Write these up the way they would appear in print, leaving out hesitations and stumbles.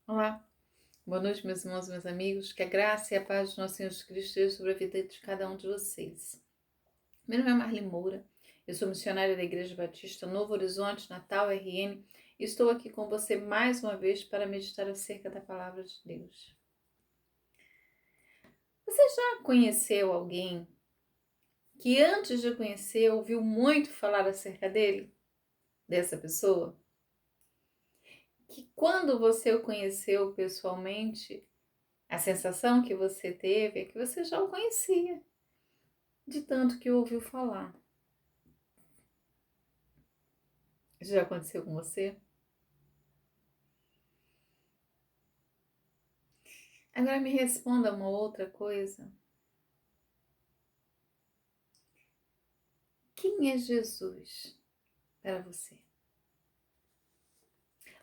Olá, boa noite, meus irmãos e meus amigos. Que a graça e a paz do nosso Senhor Jesus Cristo esteja sobre a vida de cada um de vocês. Meu nome é Marli Moura, eu sou missionária da Igreja Batista Novo Horizonte, Natal, RN, e estou aqui com você mais uma vez para meditar acerca da Palavra de Deus. Você já conheceu alguém que antes de conhecer ouviu muito falar acerca dele, dessa pessoa? Que quando você o conheceu pessoalmente, a sensação que você teve é que você já o conhecia, de tanto que ouviu falar. Já aconteceu com você? Agora me responda uma outra coisa. Quem é Jesus para você?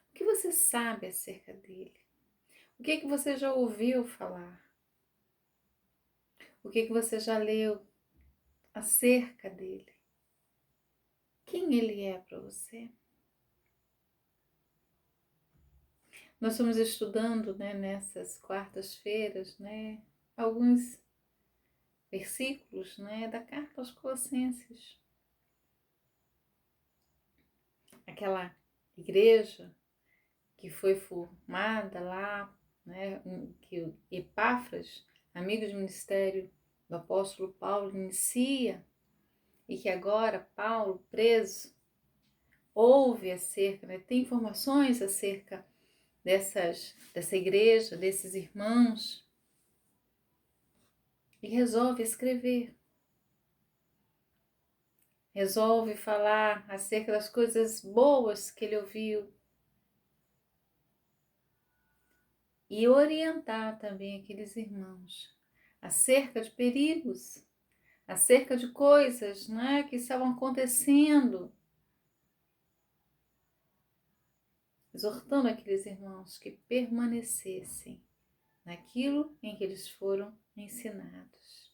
O que você sabe acerca dele? O que você já ouviu falar? O que você já leu acerca dele? Quem ele é para você? Nós estamos estudando, nessas quartas-feiras, alguns versículos, da carta aos Colossenses. Aquela igreja que foi formada lá, que Epáfras, amigo de ministério do apóstolo Paulo, inicia, e que agora Paulo, preso, ouve acerca, tem informações acerca dessa igreja, desses irmãos, e resolve escrever. Resolve falar acerca das coisas boas que ele ouviu e orientar também aqueles irmãos acerca de perigos, acerca de coisas, que estavam acontecendo, exortando aqueles irmãos que permanecessem naquilo em que eles foram ensinados.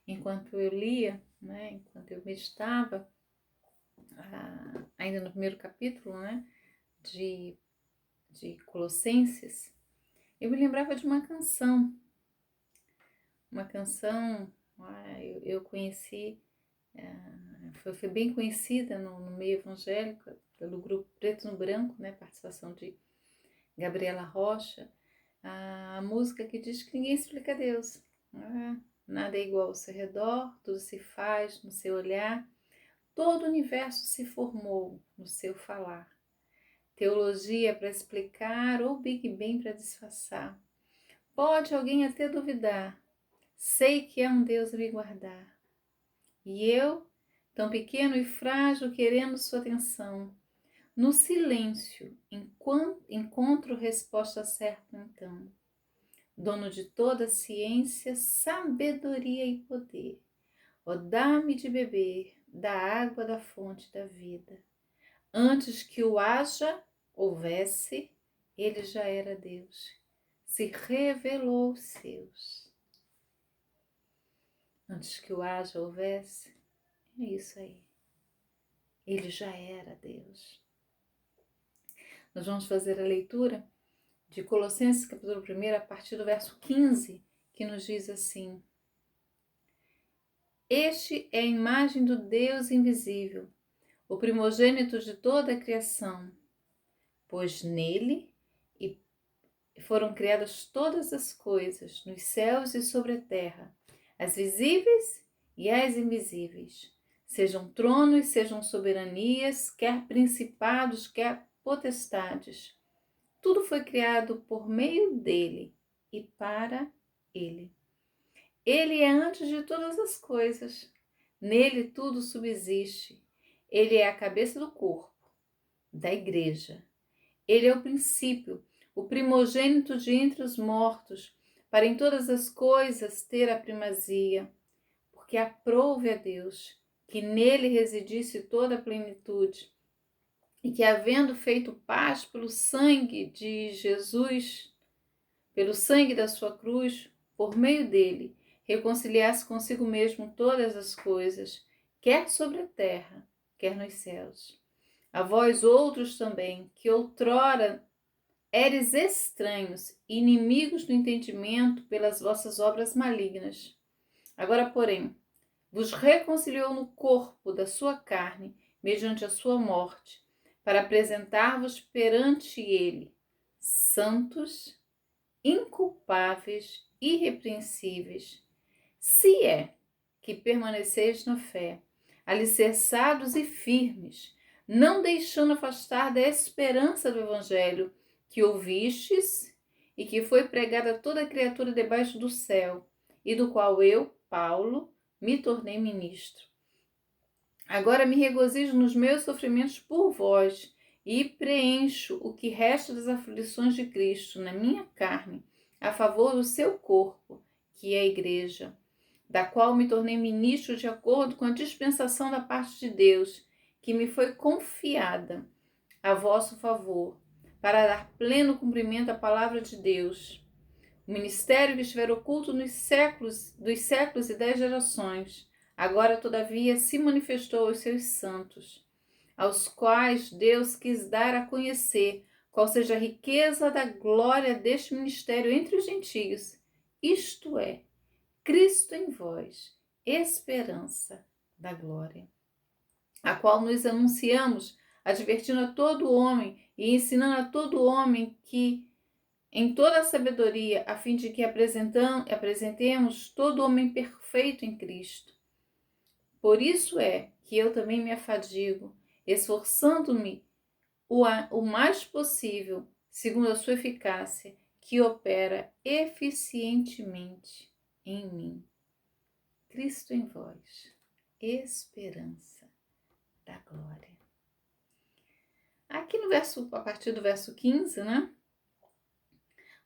Enquanto eu lia, enquanto eu meditava, ainda no primeiro capítulo, de Colossenses, eu me lembrava de uma canção, eu conheci, foi bem conhecida no meio evangélico, pelo grupo Preto no Branco, participação de Gabriela Rocha, a música que diz que ninguém explica Deus. Nada é igual ao seu redor, tudo se faz no seu olhar, todo o universo se formou no seu falar. Teologia para explicar ou Big Bang para disfarçar. Pode alguém até duvidar, sei que há um Deus a me guardar. E eu, tão pequeno e frágil, querendo sua atenção, no silêncio encontro resposta certa então. Dono de toda ciência, sabedoria e poder, ó dá-me de beber da água da fonte da vida. Antes que o haja, houvesse, ele já era Deus, se revelou aos seus. Antes que o haja, houvesse, é isso aí. Ele já era Deus. Nós vamos fazer a leitura de Colossenses, capítulo 1, a partir do verso 15, que nos diz assim: Este é a imagem do Deus invisível, o primogênito de toda a criação, pois nele foram criadas todas as coisas, nos céus e sobre a terra, as visíveis e as invisíveis, sejam tronos, sejam soberanias, quer principados, quer potestades. Tudo foi criado por meio dele e para ele. Ele é antes de todas as coisas. Nele tudo subsiste. Ele é a cabeça do corpo, da igreja. Ele é o princípio, o primogênito de entre os mortos, para em todas as coisas ter a primazia, porque aprouve a Deus que nele residisse toda a plenitude, e que, havendo feito paz pelo sangue de Jesus, pelo sangue da sua cruz, por meio dele, reconciliasse consigo mesmo todas as coisas, quer sobre a terra, quer nos céus. A vós outros também, que outrora éreis estranhos, inimigos do entendimento pelas vossas obras malignas. Agora, porém, vos reconciliou no corpo da sua carne, mediante a sua morte, para apresentar-vos perante ele, santos, inculpáveis, irrepreensíveis, se é que permaneceis na fé, alicerçados e firmes, não deixando afastar da esperança do Evangelho que ouvistes e que foi pregada a toda criatura debaixo do céu, e do qual eu, Paulo, me tornei ministro. Agora me regozijo nos meus sofrimentos por vós e preencho o que resta das aflições de Cristo na minha carne, a favor do seu corpo, que é a Igreja, da qual me tornei ministro de acordo com a dispensação da parte de Deus, que me foi confiada a vosso favor, para dar pleno cumprimento à palavra de Deus. O ministério que estiver oculto dos séculos e 10 gerações, agora todavia se manifestou aos seus santos, aos quais Deus quis dar a conhecer qual seja a riqueza da glória deste ministério entre os gentios, isto é, Cristo em vós, esperança da glória, a qual nos anunciamos, advertindo a todo homem e ensinando a todo homem que em toda a sabedoria, a fim de que apresentemos todo homem perfeito em Cristo. Por isso é que eu também me afadigo, esforçando-me o mais possível, segundo a sua eficácia, que opera eficientemente em mim. Cristo em vós, esperança da glória. Aqui a partir do verso 15, né?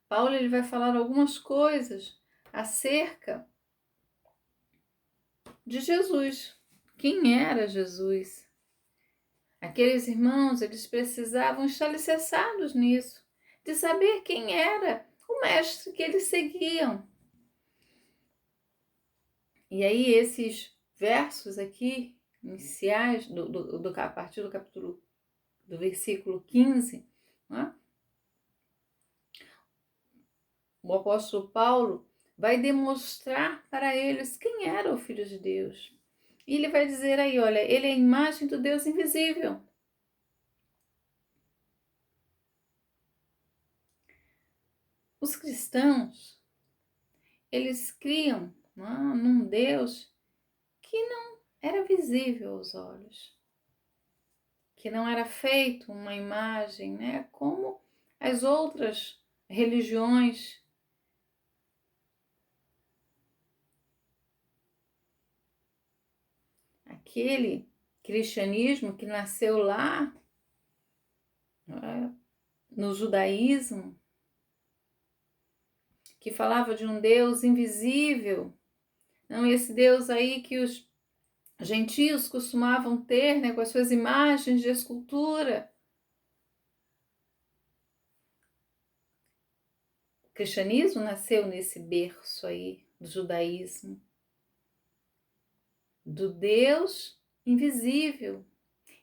Paulo ele vai falar algumas coisas acerca de Jesus. Quem era Jesus? Aqueles irmãos, eles precisavam estar alicerçados nisso, de saber quem era o mestre que eles seguiam. E aí esses versos aqui, iniciais, a partir do capítulo, do versículo 15, né? O apóstolo Paulo vai demonstrar para eles quem era o Filho de Deus. E ele vai dizer aí, olha, ele é a imagem do Deus invisível. Os cristãos, eles criam num Deus que não era visível aos olhos, que não era feito uma imagem, né, como as outras religiões. Aquele cristianismo que nasceu lá, no judaísmo, que falava de um Deus invisível, não esse Deus aí que os gentios costumavam ter, né, com as suas imagens de escultura. O cristianismo nasceu nesse berço aí do judaísmo, do Deus invisível.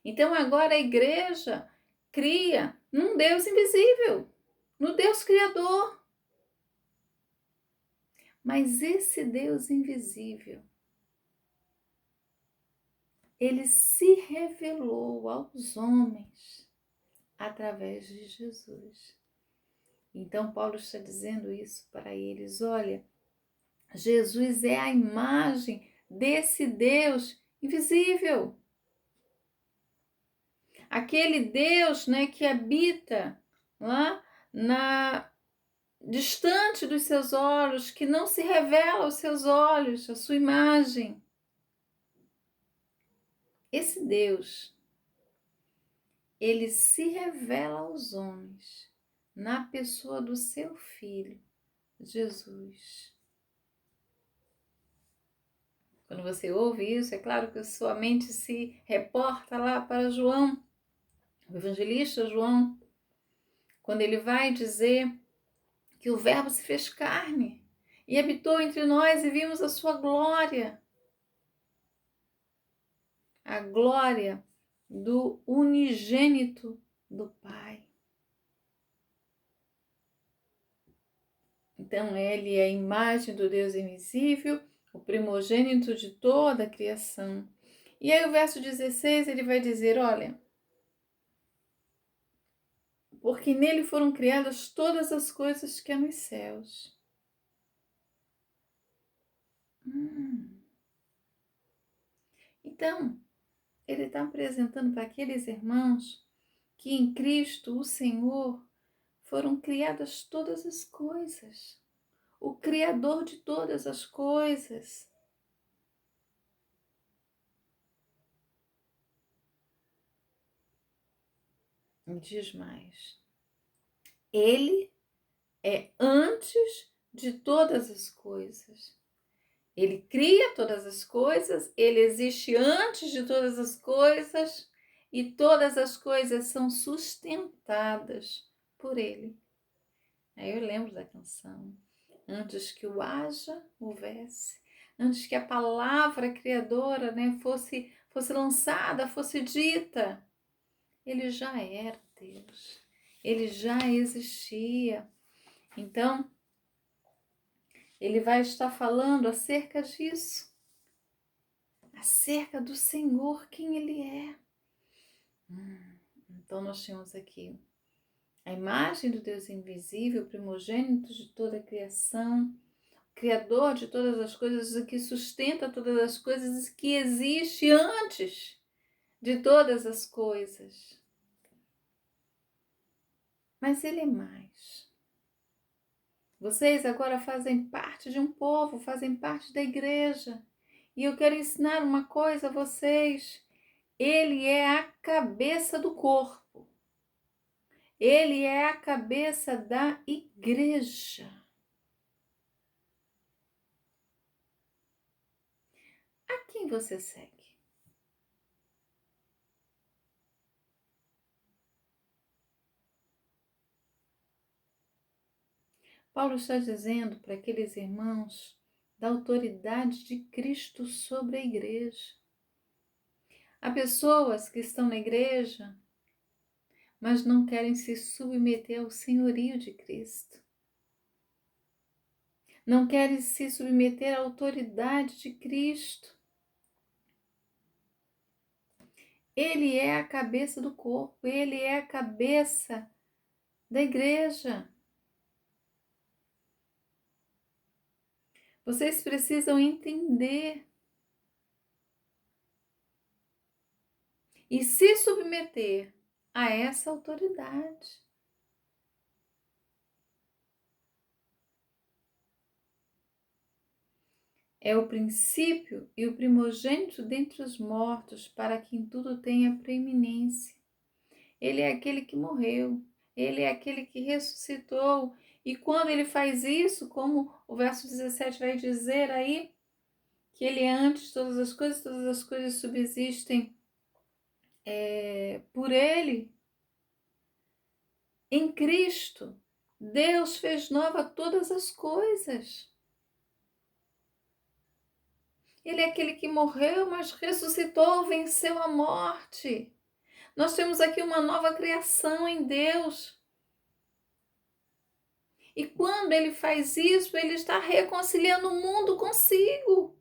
Então agora a igreja cria num Deus invisível, no Deus criador. Mas esse Deus invisível, ele se revelou aos homens através de Jesus. Então Paulo está dizendo isso para eles, olha, Jesus é a imagem desse Deus invisível. Aquele Deus, né, que habita lá distante dos seus olhos, que não se revela aos seus olhos, a sua imagem. Esse Deus, ele se revela aos homens na pessoa do seu Filho, Jesus. Quando você ouve isso, é claro que a sua mente se reporta lá para João, o evangelista João, quando ele vai dizer que o Verbo se fez carne e habitou entre nós e vimos a sua glória. A glória do unigênito do Pai. Então, ele é a imagem do Deus invisível, o primogênito de toda a criação. E aí o verso 16, ele vai dizer, olha, porque nele foram criadas todas as coisas que há nos céus. Então, ele está apresentando para aqueles irmãos que em Cristo, o Senhor, foram criadas todas as coisas. O Criador de todas as coisas. Diz mais. Ele é antes de todas as coisas. Ele cria todas as coisas, ele existe antes de todas as coisas e todas as coisas são sustentadas por ele. Aí eu lembro da canção. Antes que o haja, houvesse. Antes que a palavra criadora, fosse lançada, fosse dita. Ele já era Deus. Ele já existia. Então, ele vai estar falando acerca disso. Acerca do Senhor, quem ele é. Então, nós temos aqui a imagem do Deus invisível, primogênito de toda a criação, Criador de todas as coisas, o que sustenta todas as coisas, que existe antes de todas as coisas. Mas ele é mais. Vocês agora fazem parte de um povo, fazem parte da igreja. E eu quero ensinar uma coisa a vocês. Ele é a cabeça do corpo. Ele é a cabeça da igreja. A quem você segue? Paulo está dizendo para aqueles irmãos da autoridade de Cristo sobre a igreja. Há pessoas que estão na igreja, mas não querem se submeter ao senhorio de Cristo. Não querem se submeter à autoridade de Cristo. Ele é a cabeça do corpo, ele é a cabeça da igreja. Vocês precisam entender e se submeter a essa autoridade. É o princípio e o primogênito dentre os mortos, para que em tudo tenha preeminência. Ele é aquele que morreu, ele é aquele que ressuscitou. E quando ele faz isso, como o verso 17 vai dizer aí, que ele é antes de todas as coisas subsistem por ele. Em Cristo, Deus fez nova todas as coisas. Ele é aquele que morreu, mas ressuscitou, venceu a morte. Nós temos aqui uma nova criação em Deus. E quando ele faz isso, ele está reconciliando o mundo consigo.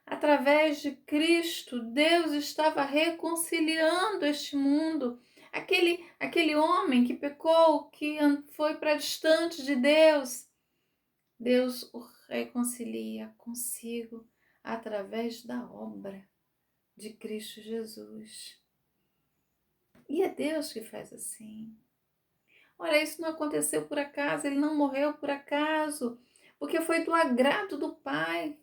Através de Cristo, Deus estava reconciliando este mundo. Aquele homem que pecou, que foi para distante de Deus, Deus o reconcilia consigo através da obra de Cristo Jesus. E é Deus que faz assim. Olha, isso não aconteceu por acaso, ele não morreu por acaso, porque foi do agrado do Pai.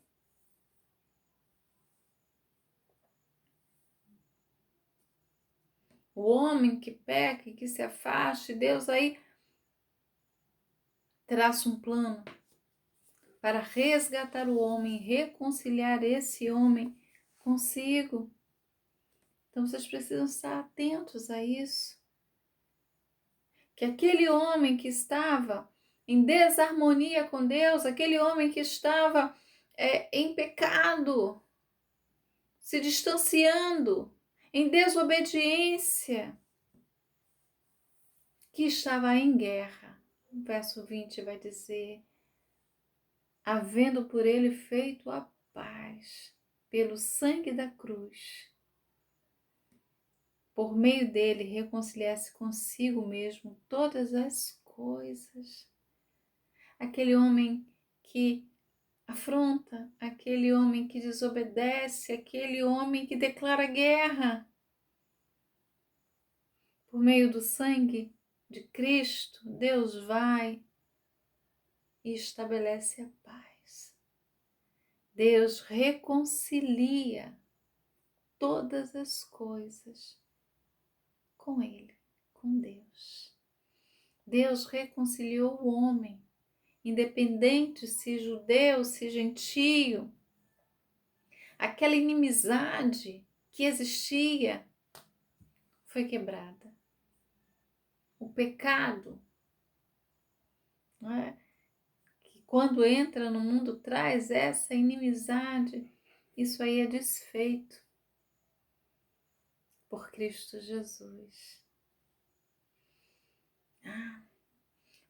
O homem que peca e que se afaste, Deus aí traça um plano para resgatar o homem, reconciliar esse homem consigo. Então vocês precisam estar atentos a isso. Que aquele homem que estava em desarmonia com Deus, aquele homem que estava em pecado, se distanciando, em desobediência, que estava em guerra. O verso 20 vai dizer: havendo por ele feito a paz, pelo sangue da cruz, por meio dele reconciliasse consigo mesmo todas as coisas. Aquele homem que afronta, aquele homem que desobedece, aquele homem que declara guerra. Por meio do sangue de Cristo, Deus vai e estabelece a paz. Deus reconcilia todas as coisas com Ele, com Deus. Deus reconciliou o homem, independente se judeu, se gentio. Aquela inimizade que existia foi quebrada. O pecado, não é? Que quando entra no mundo traz essa inimizade, isso aí é desfeito por Cristo Jesus.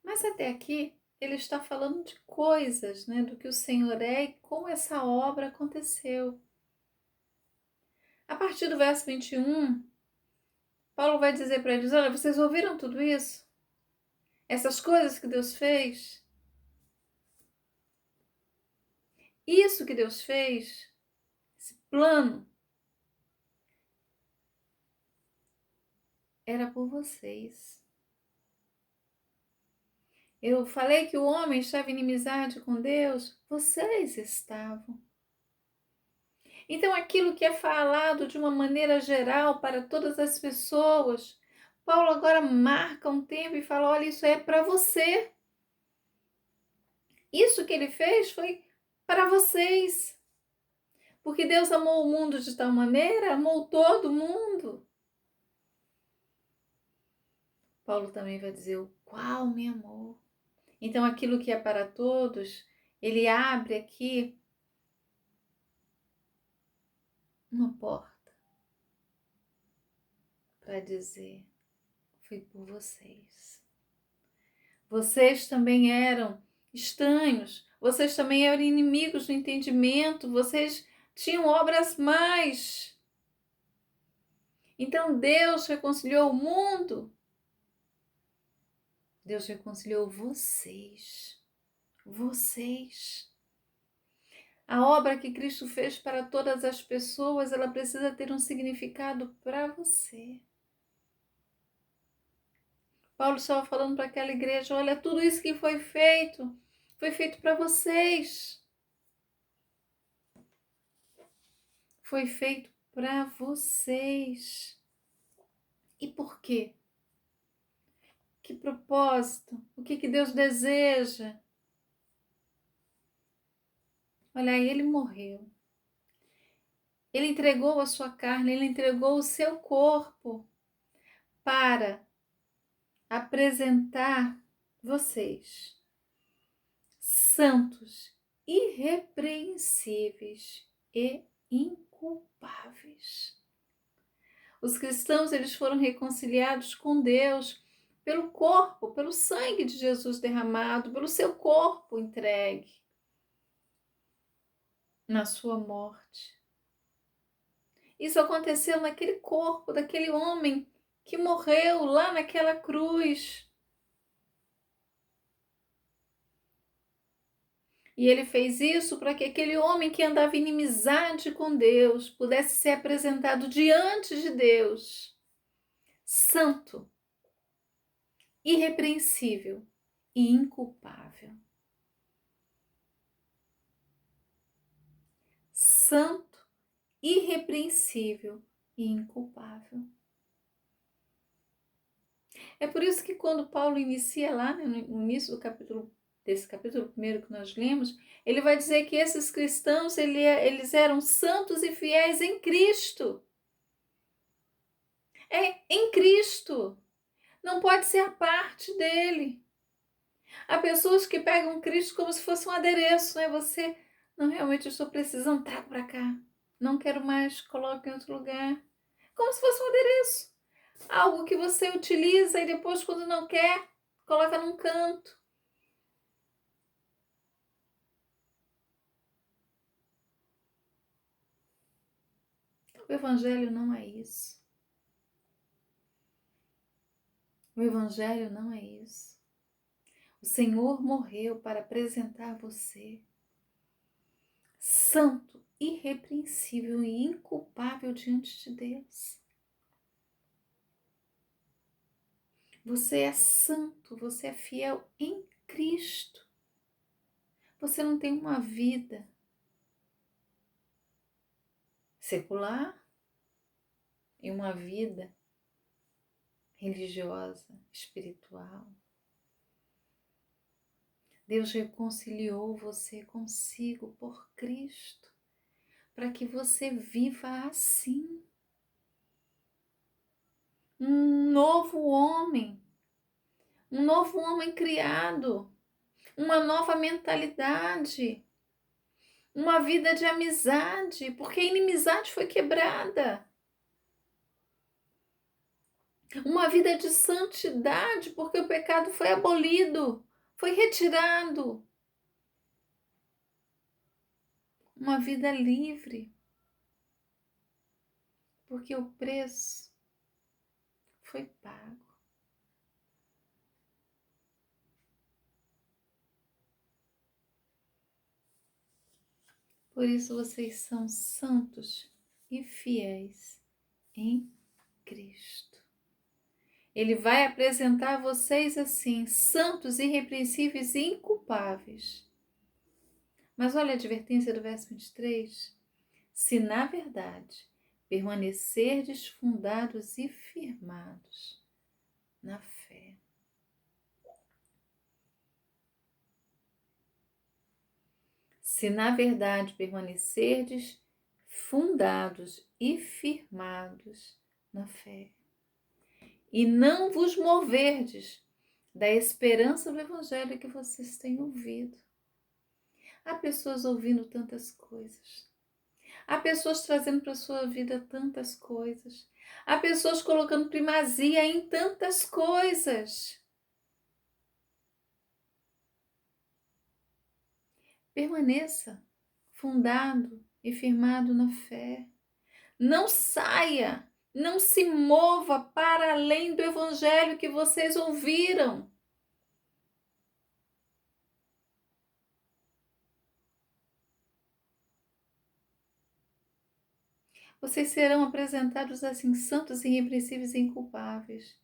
Mas até aqui ele está falando de coisas, né, do que o Senhor é e como essa obra aconteceu. A partir do verso 21, Paulo vai dizer para eles: olha, vocês ouviram tudo isso? Essas coisas que Deus fez? Isso que Deus fez? Esse plano? Era por vocês. Eu falei que o homem estava em inimizade com Deus, vocês estavam. Então, aquilo que é falado de uma maneira geral para todas as pessoas, Paulo agora marca um tempo e fala: olha, isso é para você. Isso que ele fez foi para vocês. Porque Deus amou o mundo de tal maneira, amou todo mundo. Paulo também vai dizer: o qual me amou. Então, aquilo que é para todos, ele abre aqui uma porta para dizer: foi por vocês. Vocês também eram estranhos, vocês também eram inimigos do entendimento, vocês tinham obras más. Então Deus reconciliou o mundo. Deus reconciliou vocês. Vocês. A obra que Cristo fez para todas as pessoas, ela precisa ter um significado para você. Paulo estava falando para aquela igreja: olha, tudo isso que foi feito para vocês. Foi feito para vocês. E por quê? Que propósito? O que Deus deseja? Olha, aí ele morreu. Ele entregou a sua carne, ele entregou o seu corpo para apresentar vocês santos, irrepreensíveis e inculpáveis. Os cristãos, eles foram reconciliados com Deus pelo corpo, pelo sangue de Jesus derramado, pelo seu corpo entregue na sua morte. Isso aconteceu naquele corpo daquele homem que morreu lá naquela cruz. E ele fez isso para que aquele homem que andava em inimizade com Deus pudesse ser apresentado diante de Deus, santo, irrepreensível e inculpável. Santo, irrepreensível e inculpável. É por isso que quando Paulo inicia lá, né, no início desse capítulo 1 que nós lemos, ele vai dizer que esses cristãos, eles eram santos e fiéis em Cristo. É em Cristo. Não pode ser a parte dele. Há pessoas que pegam Cristo como se fosse um adereço, né? Você Não, realmente eu estou precisando, trago para cá. Não quero mais, coloque em outro lugar. Como se fosse um adereço. Algo que você utiliza e depois, quando não quer, coloca num canto. O Evangelho não é isso. O Evangelho não é isso. O Senhor morreu para apresentar você santo, irrepreensível e inculpável diante de Deus. Você é santo, você é fiel em Cristo. Você não tem uma vida secular e uma vida religiosa, espiritual. Deus reconciliou você consigo por Cristo, para que você viva assim. Um novo homem criado, uma nova mentalidade, uma vida de amizade, porque a inimizade foi quebrada. Uma vida de santidade, porque o pecado foi abolido, foi retirado. Uma vida livre, porque o preço foi pago. Por isso vocês são santos e fiéis em Cristo. Ele vai apresentar vocês assim, santos, irrepreensíveis e inculpáveis. Mas olha a advertência do verso 23. Se na verdade permanecerdes fundados e firmados na fé. Se na verdade permanecerdes fundados e firmados na fé, e não vos moverdes da esperança do Evangelho que vocês têm ouvido. Há pessoas ouvindo tantas coisas. Há pessoas trazendo para a sua vida tantas coisas. Há pessoas colocando primazia em tantas coisas. Permaneça fundado e firmado na fé. Não saia, não se mova para além do Evangelho que vocês ouviram. Vocês serão apresentados assim, santos, irrepreensíveis e inculpáveis.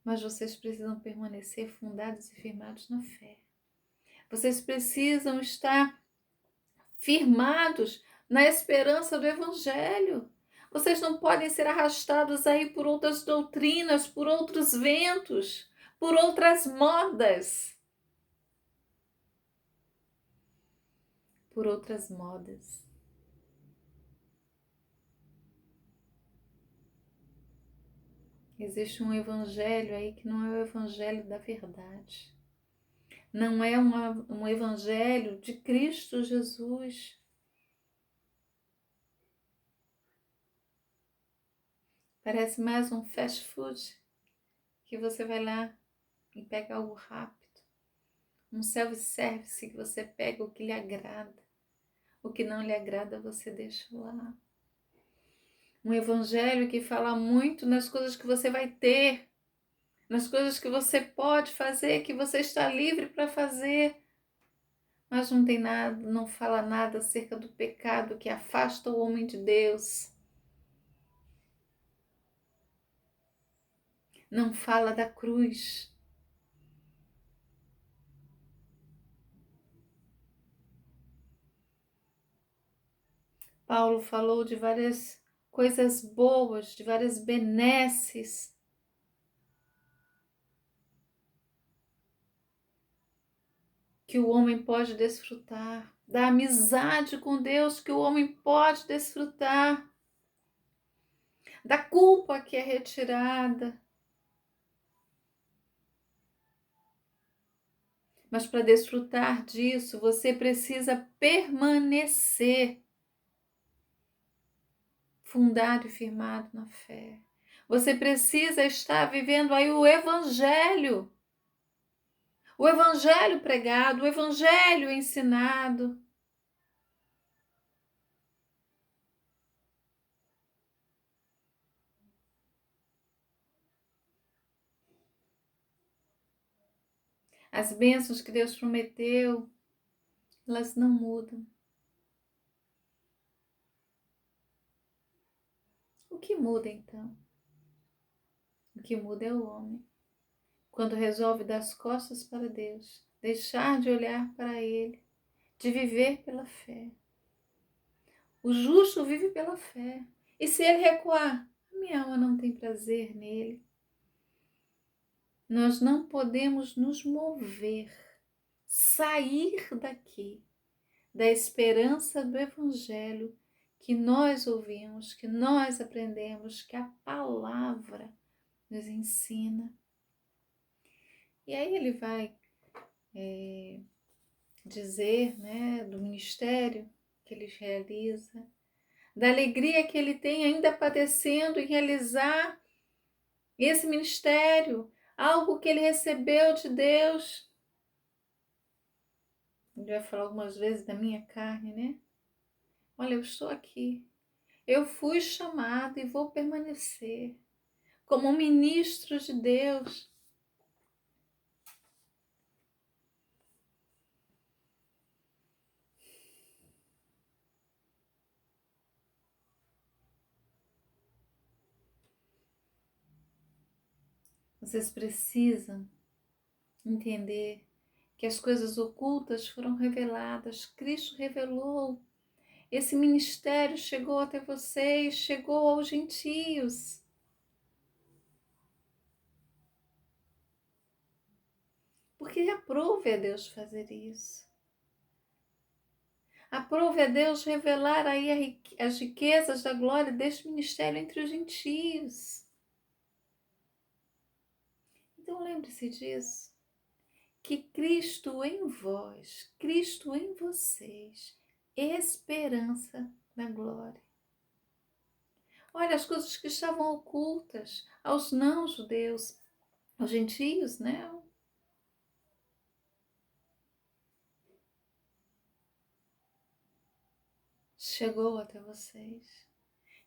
Mas vocês precisam permanecer fundados e firmados na fé. Vocês precisam estar firmados na esperança do Evangelho. Vocês não podem ser arrastados aí por outras doutrinas, por outros ventos, por outras modas. Por outras modas. Existe um evangelho aí que não é o evangelho da verdade. Não é um evangelho de Cristo Jesus. Parece mais um fast food, que você vai lá e pega algo rápido. Um self-service que você pega o que lhe agrada. O que não lhe agrada você deixa lá. Um evangelho que fala muito nas coisas que você vai ter, nas coisas que você pode fazer, que você está livre para fazer. Mas não tem nada, não fala nada acerca do pecado que afasta o homem de Deus. Não fala da cruz. Paulo falou de várias coisas boas, de várias benesses. Que o homem pode desfrutar, da amizade com Deus que o homem pode desfrutar, da culpa que é retirada. Mas para desfrutar disso, você precisa permanecer fundado e firmado na fé. Você precisa estar vivendo aí o evangelho pregado, o evangelho ensinado. As bênçãos que Deus prometeu, elas não mudam. O que muda então? O que muda é o homem. Quando resolve dar as costas para Deus, deixar de olhar para Ele, de viver pela fé. O justo vive pela fé. E se ele recuar, a minha alma não tem prazer nele. Nós não podemos nos mover, sair daqui, da esperança do Evangelho que nós ouvimos, que nós aprendemos, que a palavra nos ensina. E aí ele vai dizer, né, do ministério que ele realiza, da alegria que ele tem ainda padecendo em realizar esse ministério, algo que ele recebeu de Deus. Ele vai falar algumas vezes da minha carne, né? Olha, eu estou aqui. Eu fui chamado e vou permanecer como um ministro de Deus. Vocês precisam entender que as coisas ocultas foram reveladas. Cristo revelou. Esse ministério chegou até vocês, chegou aos gentios. Porque aprove a Deus fazer isso. Aprove a Deus revelar aí as riquezas da glória deste ministério entre os gentios. Então lembre-se disso, que Cristo em vós, Cristo em vocês, esperança da glória. Olha, as coisas que estavam ocultas aos não-judeus, aos gentios, né? Chegou até vocês.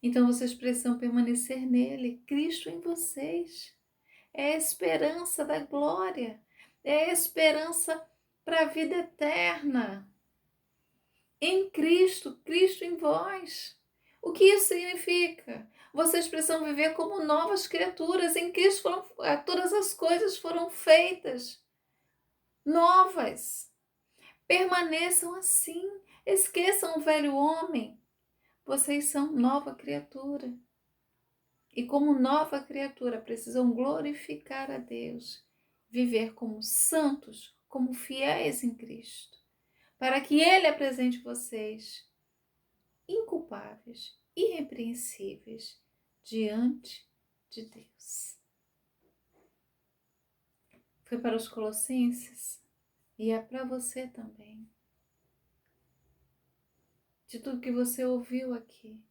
Então vocês precisam permanecer nele, Cristo em vocês. É a esperança da glória, é a esperança para a vida eterna. Em Cristo, Cristo em vós. O que isso significa? Vocês precisam viver como novas criaturas. Em Cristo todas as coisas foram feitas novas. Permaneçam assim. Esqueçam o velho homem. Vocês são nova criatura. E como nova criatura precisam glorificar a Deus, viver como santos, como fiéis em Cristo, para que Ele apresente vocês inculpáveis, irrepreensíveis diante de Deus. Foi para os Colossenses e é para você também. De tudo que você ouviu aqui,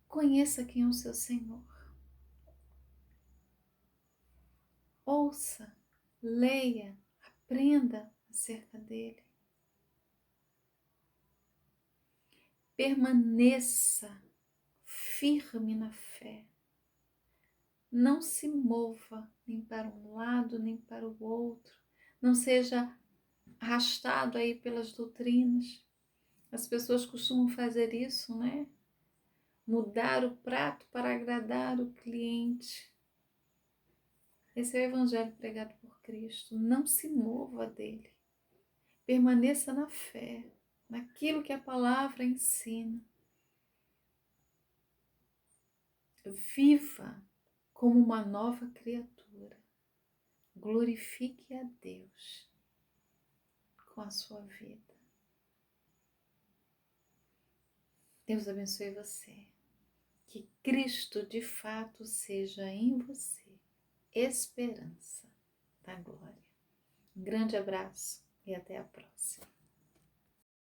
conheça quem é o seu Senhor. Ouça, leia, aprenda acerca dele. Permaneça firme na fé. Não se mova nem para um lado nem para o outro. Não seja arrastado aí pelas doutrinas. As pessoas costumam fazer isso, né? Mudar o prato para agradar o cliente. Esse é o evangelho pregado por Cristo. Não se mova dele. Permaneça na fé, naquilo que a palavra ensina. Viva como uma nova criatura. Glorifique a Deus com a sua vida. Deus abençoe você. Que Cristo de fato seja em você esperança da glória. Um grande abraço e até a próxima.